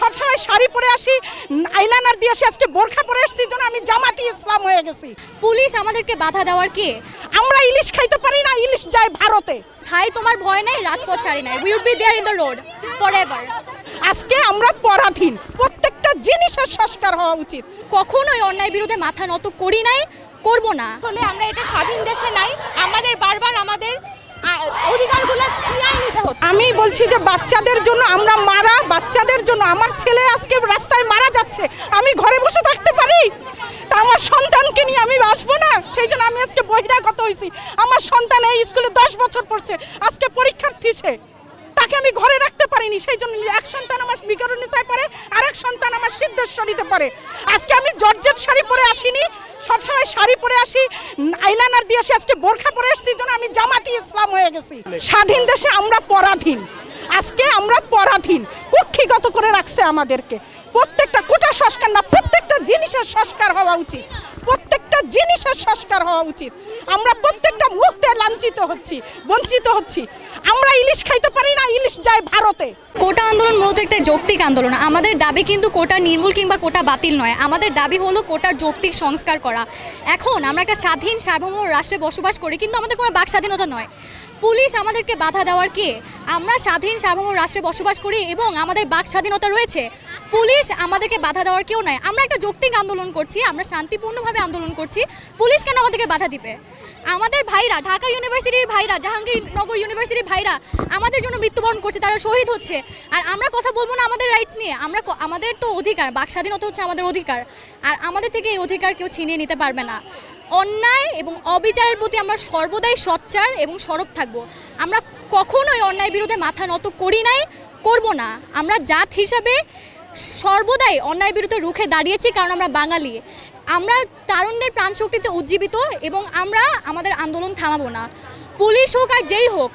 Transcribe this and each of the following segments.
সবসময় শাড়ি পরে আসি, আইলাইনার দিয়ে আসি, আজকে বোরখা পরে আসছি জন্য আমি জামাতি ইসলাম হয়ে গেছি। পুলিশ আমাদেরকে বাধা দেওয়ার কে? আমরা ইলিশ খাইতে পারি না, ইলিশ যায় ভারতে। ভাই তোমার ভয় নাই, রাজপথ ছাড়ি নাই, we would be there in the road forever. আজকে আমরা পরাধীন, প্রত্যেকটা জিনিসের সংস্কার হওয়া উচিত। কখনোই অন্যায় বিরুদ্ধে মাথা নত করি নাই, করব না। আসলে আমরা এটা স্বাধীন দেশে নাই, আমাদের বারবার আমাদের অধিকারগুলো ছিনিয়ে নিতে হচ্ছে। আমি বলছি যে বাচ্চাদের জন্য আমরা মারা, বাচ্চাদের জন্য আমার ছেলে আজকে রাস্তায় মারা যাচ্ছে, আমি ঘরে বসে থাকতে পারি? তা আমার সন্তানকে নিয়ে আমি আসবো না? সেই জন্য আমি আজকে বহিরাগত হয়েছি। আমার সন্তান এই স্কুলে 10 বছর পড়ছে, আজকে পরীক্ষার্থী সে, তাকে আমি ঘরে রাখতে পারিনি। সেই জন্য এক সন্তান আমার বিকারুন্নিসায় পড়ে, আরেক সন্তান আমার সিদ্ধেশ্বরীতে পড়ে। আজকে আমি জর্জেট শাড়ি পরে আসিনি, সবসময় শাড়ি পরে আসি, আইলাইনার দিয়ে আসি, আজকে বোরখা পরে আসছি জন্য আমি জামাতি ইসলাম হয়ে গেছি। স্বাধীন দেশে আমরা পরাধীন, আজকে আমরা পরাধীন, কক্ষিগত করে রাখছে আমাদেরকে। প্রত্যেকটা কোটা সংস্কার না, প্রত্যেকটা জিনিসের সংস্কার হওয়া উচিত, প্রত্যেকটা জিনিসের সংস্কার হওয়া উচিত। আমরা প্রত্যেকটা মুহূর্তে লাঞ্ছিত হচ্ছি, বঞ্চিত হচ্ছি। আমরা ইলিশ খাইতে পারি না, ইলিশ যায় ভারতে। কোটা আন্দোলন মূলত একটা যৌক্তিক আন্দোলন। আমাদের দাবি কিন্তু কোটা নির্মূল কিংবা কোটা বাতিল নয়, আমাদের দাবি হলো কোটার যৌক্তিক সংস্কার করা। এখন আমরা একটা স্বাধীন সার্বভৌম রাষ্ট্রে বসবাস করি, কিন্তু আমাদের কোনো বাক স্বাধীনতা নয়। পুলিশ আমাদেরকে বাধা দেওয়ার কে? আমরা স্বাধীন সার্বভৌম রাষ্ট্রে বসবাস করি এবং আমাদের বাক স্বাধীনতা রয়েছে। পুলিশ আমাদেরকে বাধা দেওয়ার কেউ নয়। আমরা একটা যৌক্তিক আন্দোলন করছি, আমরা শান্তিপূর্ণভাবে আন্দোলন করছি, পুলিশ কেন আমাদেরকে বাধা দিবে? আমাদের ভাইরা, ঢাকা ইউনিভার্সিটির ভাইরা, জাহাঙ্গীরনগর ইউনিভার্সিটির ভাইরা আমাদের জন্য মৃত্যুবরণ করছে, তারা শহীদ হচ্ছে। আর আমরা কথা বলবো না আমাদের রাইটস নিয়ে? আমাদের তো অধিকার, বাক স্বাধীনতা হচ্ছে আমাদের অধিকার, আর আমাদের থেকে এই অধিকার কেউ ছিনিয়ে নিতে পারবে না। অন্যায় এবং অবিচারের প্রতি আমরা সর্বদাই সোচ্চার এবং সরব থাকব। আমরা কখনোই অন্যায় বিরুদ্ধে মাথা নত করি নাই, করব না। আমরা জাত হিসাবে সর্বদাই অন্যায় বিরুদ্ধে রুখে দাঁড়িয়েছি, কারণ আমরা বাঙালি। আমরা তারুণ্যের প্রাণশক্তিতে উজ্জীবিত এবং আমরা আমাদের আন্দোলন থামাবো না। পুলিশ হোক আর যেই হোক,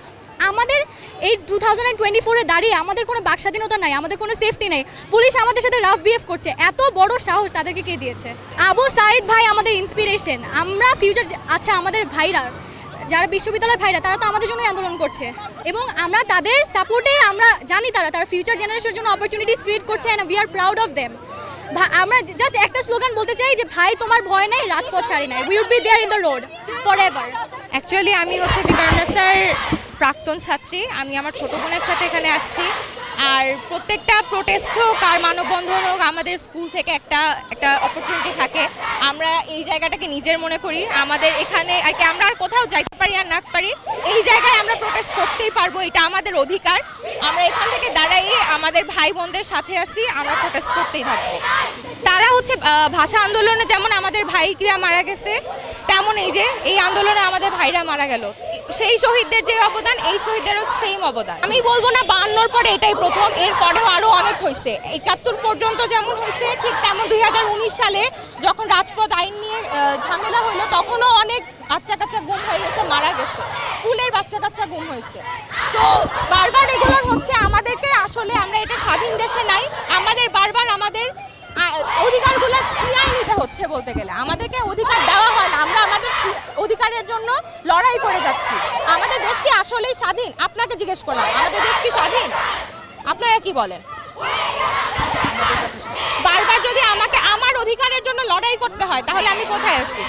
আমাদের এই 2024-এ দাঁড়িয়ে আমাদের কোনো বাক স্বাধীনতা নাই, আমাদের কোনো সেফটি নেই। পুলিশ আমাদের সাথে রাফ বিহেভ করছে, এত বড় সাহস তাদেরকে কে দিয়েছে? আবু সাইদ ভাই আমাদের ইন্সপিরেশন। আমরা ফিউচার, আচ্ছা আমাদের ভাইরা যারা বিশ্ববিদ্যালয়ের ভাইরা, তারা তো আমাদের জন্যই আন্দোলন করছে এবং আমরা তাদের সাপোর্টে, আমরা জানি তারা ফিউচার জেনারেশনের জন্য অপরচুনিটিস ক্রিয়েট করছে, and we are proud of them. আমরা জাস্ট একটা স্লোগান বলতে চাই যে ভাই তোমার ভয় নাই, রাজপথ ছাড়ি নাই, we would be there in the road forever. Actually আমি হচ্ছে বিকারুন্নিসার প্রাক্তন ছাত্রী। আমি আমার ছোট বোনের সাথে এখানে আসছি। আর প্রত্যেকটা প্রোটেস্ট হোক আর মানববন্ধন হোক, আমাদের স্কুল থেকে একটা অপরচুনিটি থাকে। আমরা এই জায়গাটাকে নিজের মনে করি, আমাদের এখানে আর কি আমরা আর কোথাও যাইতে পারি আর না পারি, এই জায়গায় আমরা প্রোটেস্ট করতেই পারবো, এটা আমাদের অধিকার। আমরা এখান থেকে দাঁড়াই আমাদের ভাই বোনদের সাথে আসি, আমরা প্রোটেস্ট করতেই থাকবো। তারা হচ্ছে ভাষা আন্দোলনে যেমন আমাদের ভাইরা মারা গেছে, তেমন এই আন্দোলনে আমাদের ভাইরা মারা গেল। সেই শহীদদের যে অবদান, এই শহীদদেরও সেম অবদান। আমি বলবো না 52-র পরে এটাই প্রথম, এরপরেও আরও অনেক হয়েছে। 71 পর্যন্ত যেমন হয়েছে, ঠিক তেমন 2019 সালে যখন রাজপথ আইন নিয়ে ঝামেলা হলো, তখনও অনেক বাচ্চা কাচ্চা গুম হয়ে গেছে, মারা গেছে, স্কুলের বাচ্চা কাচ্চা গুম হয়েছে। তো বারবার এগুলো হচ্ছে আমাদেরকে, আসলে আমরা এটা স্বাধীন দেশে নাই, আমাদের বারবার আমাদের অধিকারগুলো ছিনিয়ে নিতে হচ্ছে। বলতে গেলে আমাদেরকে অধিকার দেওয়া হয় না, আমরা আমাদের অধিকারের জন্য লড়াই করে যাচ্ছি। আমাদের দেশ কি আসলেই স্বাধীন? আপনাকে জিজ্ঞেস করলাম, আমাদের দেশ কি স্বাধীন? আপনারা কি বলেন? বারবার যদি আমাকে আমার অধিকারের জন্য লড়াই করতে হয়, তাহলে আমি কোথায় আছি?